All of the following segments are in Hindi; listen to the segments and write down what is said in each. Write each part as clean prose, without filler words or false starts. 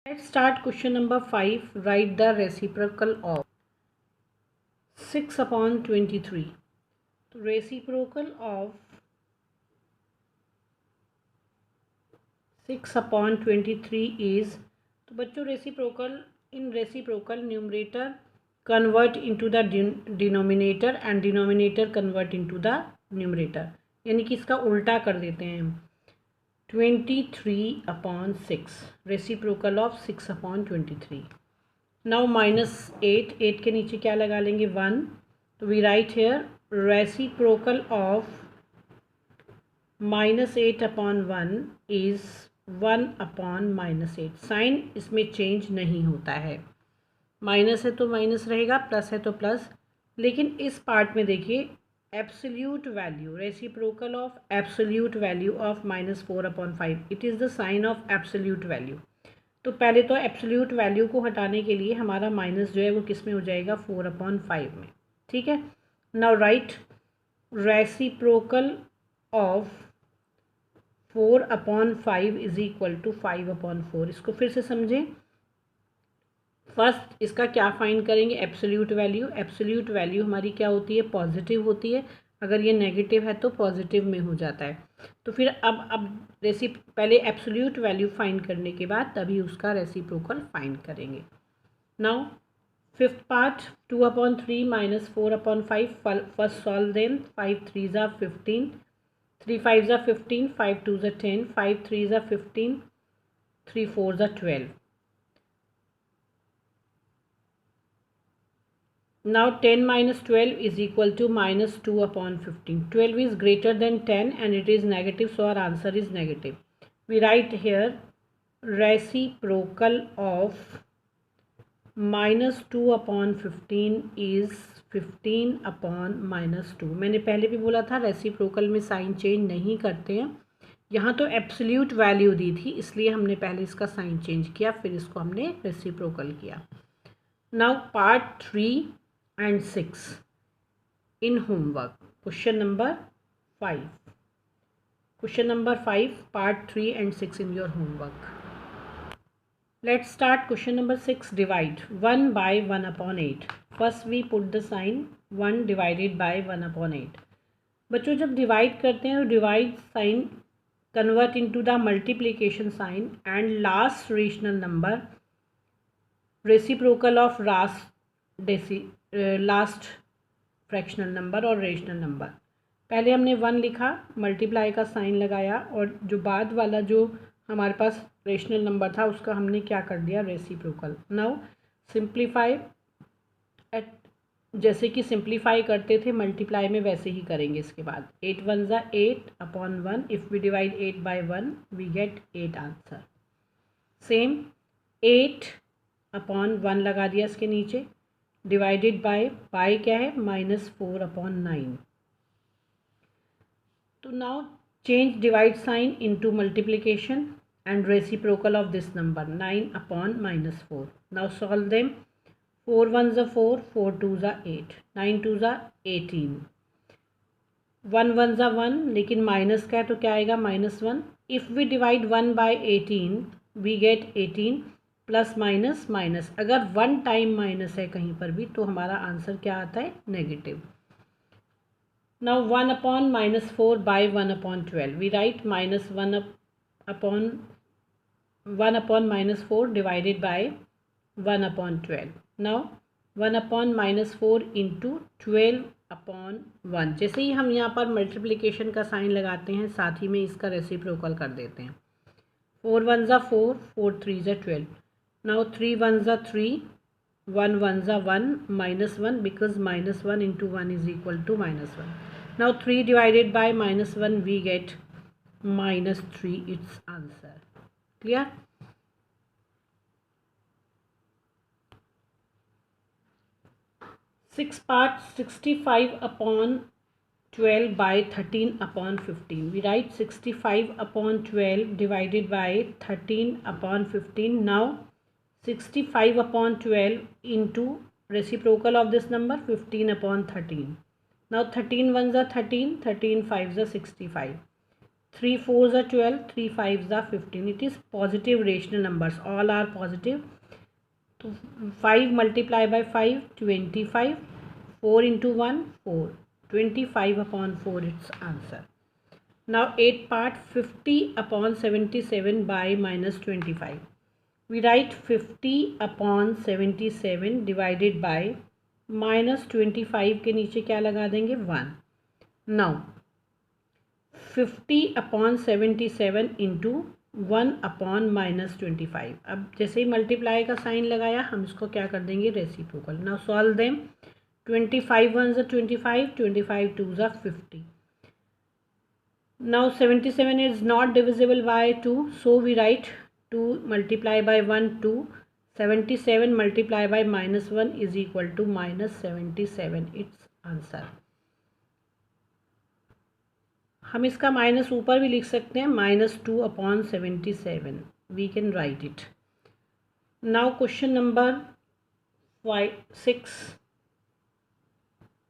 Let's start question number 5. Write the reciprocal of 6 upon 23. तो reciprocal of 6 upon 23 is, तो बच्चों reciprocal numerator convert into the denominator and denominator convert into the numerator, यानी कि इसका उल्टा कर देते हैं हम। 23 upon 6, reciprocal of 6 upon 23। Now -8 के नीचे क्या लगा लेंगे 1, तो we write here reciprocal of -8 upon 1 is 1 upon -8। Sign इसमें चेंज नहीं होता है, माइनस है तो माइनस रहेगा, प्लस है तो प्लस। लेकिन इस पार्ट में देखिए absolute value, reciprocal of absolute value of -4 upon 5, it is the sign of absolute value. तो पहले तो एब्सोल्यूट वैल्यू को हटाने के लिए हमारा माइनस जो है वो किस में हो जाएगा 4 upon 5 में, ठीक है। Now write reciprocal of 4 upon 5 is equal to 5 upon 4। इसको फिर से समझें। फर्स्ट इसका क्या फाइंड करेंगे, एब्सोल्यूट वैल्यू। एब्सोल्यूट वैल्यू हमारी क्या होती है, पॉजिटिव होती है। अगर ये नेगेटिव है तो पॉजिटिव में हो जाता है। तो फिर अब पहले एब्सोल्यूट वैल्यू फाइंड करने के बाद तभी उसका रेसिप्रोकल फाइंड करेंगे। Now fifth part 2 upon 3 -4 upon 5, first solve them. 5 3s are 15, 3 5s are 15, 5 2s are 10, 5 3s are 15, 3 4s are 12। Now 10 minus 12 is equal to -2 upon 15. 12 is greater than 10 and it is negative, so our answer is negative. We write here reciprocal of -2 upon 15 is 15 upon -2। मैंने पहले भी बोला था रेसिप्रोकल में साइन चेंज नहीं करते हैं। यहाँ तो एब्सोल्यूट वैल्यू दी थी इसलिए हमने पहले इसका साइन चेंज किया, फिर इसको हमने रेसिप्रोकल किया। Now part 3 and 6 in homework. Question number 5. Question number 5, part 3 and 6 in your homework. Let's start question number 6. Divide 1 by 1 upon 8. First we put the sign 1 divided by 1 upon 8. बच्चों जब डिवाइड करते हैं तो divide sign convert into the multiplication sign and last rational number reciprocal of last fractional number और रेशनल नंबर। पहले हमने 1 लिखा, मल्टीप्लाई का साइन लगाया और जो बाद वाला जो हमारे पास रेशनल नंबर था उसका हमने क्या कर दिया, रेसिप्रोकल। नाउ सिंप्लीफाई, जैसे कि सिंप्लीफाई करते थे मल्टीप्लाई में वैसे ही करेंगे इसके बाद। 8 1s are 8 upon 1, if we divide 8 by 1 we get 8 answer. Same 8 upon 1 लगा दिया इसके नीचे, डिवाइडेड बाय क्या है -4 upon 9। तो now change divide sign into multiplication and reciprocal of this number 9 upon -4। Now solve them. 4 1s are 4, 4 2s are 8, 9 2s are 18, 1 1s are 1 लेकिन माइनस का है तो क्या आएगा -1। If we divide 1 by 18 we get 18 plus minus minus. अगर 1 टाइम माइनस है कहीं पर भी तो हमारा आंसर क्या आता है, negative. Now 1 upon -4 by 1 upon 12, we write -1 upon -4 divided by 1 upon 12। Now 1 upon -4 into 12 upon 1। जैसे ही हम यहाँ पर मल्टीप्लिकेशन का साइन लगाते हैं साथ ही में इसका रेसिप्रोकल कर देते हैं। 4 1s are 4, 4 3s are 12। Now 3 1s are 3, 1 1s are 1, -1 because -1 into 1 is equal to -1. Now 3 divided by -1 we get -3, its answer. Clear? Sixth part 65 upon 12 by 13 upon 15. We write 65 upon 12 divided by 13 upon 15. Now 65 upon 12 into reciprocal of this number 15 upon 13. Now 13 1s are 13, 13 5s are 65. 3 4s are 12, 3 5s are 15. It is positive rational numbers, all are positive. तो 5 multiply by 5 25, 4 into 1 4, 25 upon 4 its answer. Now 8 part, 50 upon 77 by minus 25. We write 50 upon 77 divided by minus 25 के नीचे क्या लगा देंगे 1. Now 50 upon 77 into 1 upon minus 25. अब जैसे ही मल्टीप्लाई का साइन लगाया हम इसको क्या कर देंगे reciprocal. Now solve them. 25 1s are 25, 25 2s are 50. Now 77 is not divisible by 2, so we write 2 multiply by 1 2. 77 multiply by minus 1 is equal to minus 77 its answer. हम इसका माइनस ऊपर भी लिख सकते हैं, -2 upon 77. We can write it. Now question number 6,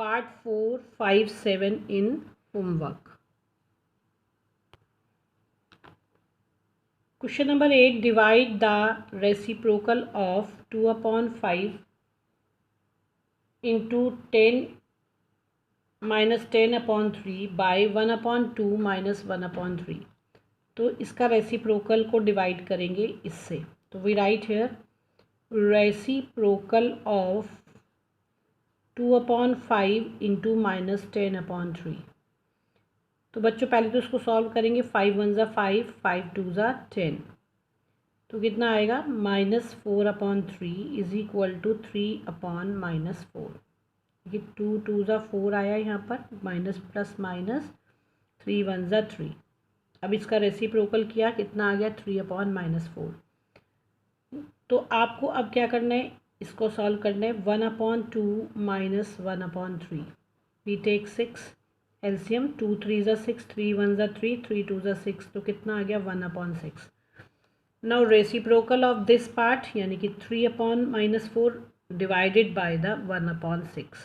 part 4, 5, 7 in homework. Question number 8, divide the reciprocal of 2 upon 5 into 10 minus 10 upon 3 by 1 upon 2 minus 1 upon 3. तो इसका रेसिप्रोकल को डिवाइड करेंगे इससे. तो we write here reciprocal of 2 upon 5 into minus 10 upon 3. तो बच्चों पहले तो इसको सॉल्व करेंगे. 5 1s are 5, 5 2s are 10. तो कितना आएगा -4 upon 3 is equal to 3 upon -4. ये 2 2s are 4 आया यहाँ पर, minus plus minus 3 1s are 3. अब इसका रेसिप्रोकल किया, कितना आ गया 3 upon -4. तो आपको अब क्या करना है, इसको सॉल्व करना है. 1 upon 2 minus 1 upon 3. We take 6 LCM. 2 3s are 6, 3 1s are 3, 3 2s are 6. तो कितना आ गया 1 upon 6. Now reciprocal of this part यानी कि 3 upon -4 divided by the 1 upon 6.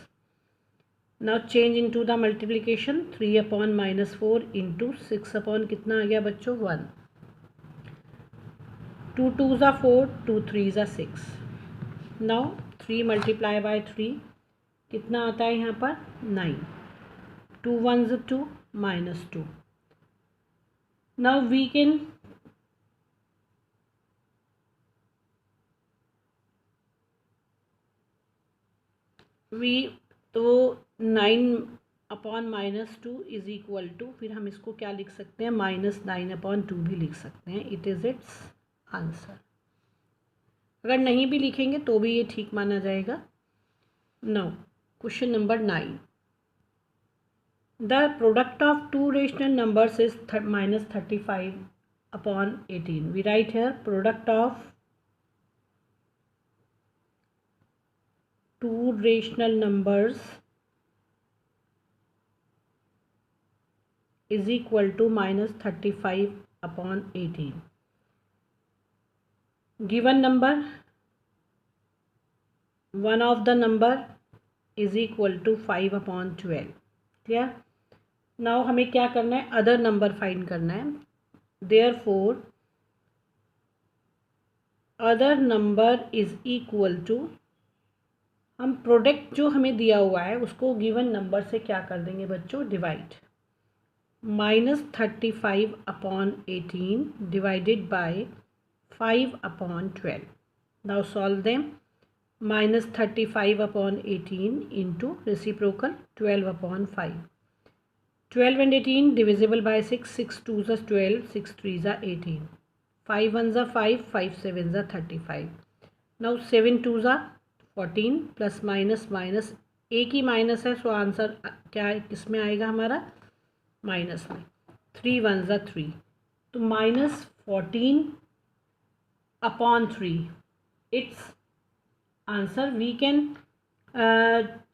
Now change into the multiplication. 3 upon -4 into 6 upon कितना आ गया बच्चों 1. 2 2s are 4, 2 3s are 6. Now 3 multiply by 3 कितना आता है यहाँ पर 9. 2 1s are 2 -2. Now we can तो 9 upon -2 इज इक्वल टू, फिर हम इसको क्या लिख सकते हैं -9 upon 2 भी लिख सकते हैं. It is it's answer. अगर नहीं भी लिखेंगे तो भी ये ठीक माना जाएगा. Now question number 9. The product of two rational numbers is -35 upon 18. We write here product of two rational numbers is equal to -35 upon 18. Given number, one of the number is equal to 5 upon 12. Clear? Now हमें क्या करना है, अदर नंबर फाइंड करना है. Therefore other number is equal to, हम प्रोडक्ट जो हमें दिया हुआ है उसको गिवन नंबर से क्या कर देंगे बच्चों divide. -35 upon 18 divided by 5 upon 12. Now solve them. -35 upon 18 into reciprocal 12 upon 5. 12 and 18 divisible by 6, 6 2s are 12, 6 3s are 18. 5 1s are 5, 5 7s are 35. Now 7 2s are 14 plus minus minus, एक ही माइनस है सो आंसर क्या किसमें आएगा हमारा माइनस में. 3 1s are 3. तो -14 upon 3 its answer. We can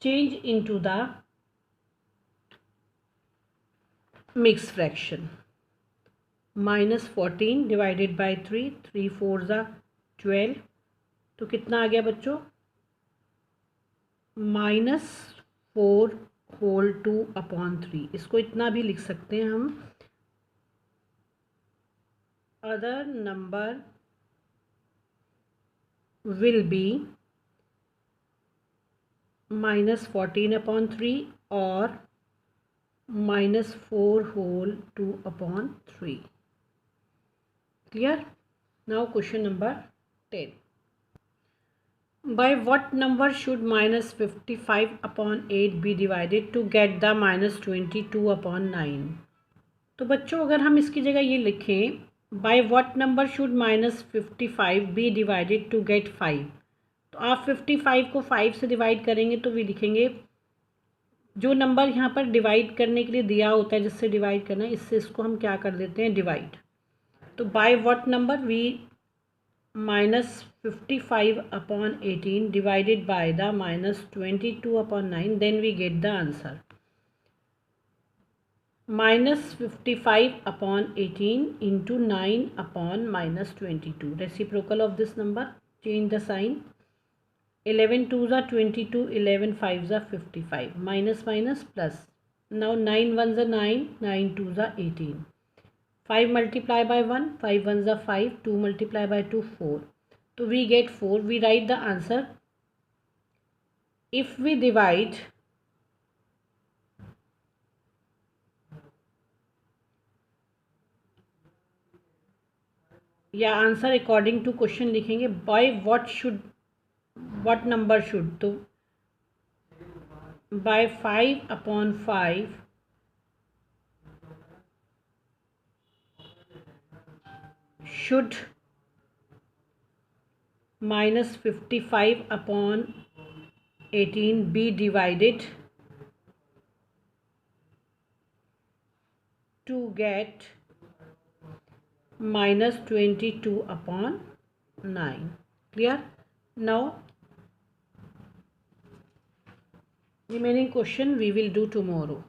change into the mixed fraction. -14 divided by 3, 3 4s are 12. तो कितना आ गया बच्चों -4 whole 2 upon 3. इसको इतना भी लिख सकते हैं हम other number will be minus 14 upon 3 or minus 4 whole 2 upon 3. Clear? Now question number 10. By what number should minus 55 upon 8 be divided to get the minus 22 upon 9? तो बच्चों अगर हम इसकी जगह ये लिखें by what number should minus 55 be divided to get 5, तो आप 55 को 5 से डिवाइड करेंगे तो भी लिखेंगे जो नंबर यहाँ पर डिवाइड करने के लिए दिया होता है जिससे डिवाइड करना है, इससे इसको हम क्या कर देते हैं डिवाइड. तो by what number we minus 55 upon 18 divided by the minus 22 upon 9, then we get the answer. Minus 55 upon 18 into 9 upon minus 22. Reciprocal of this number, change the sign. 11 2s are 22, 11 5s are 55. Minus minus plus. Now 9 1s are 9, 9 2s are 18. 5 multiply by 1, 5 1s are 5, 2 multiply by 2, 4. So we get 4. We write the answer. If we divide या आंसर अकॉर्डिंग टू क्वेश्चन लिखेंगे बाय व्हाट नंबर शुड, तो bye 5 upon 5 should minus 55 upon 18 be divided to get minus 22 upon 9. Clear? Now remaining question we will do tomorrow.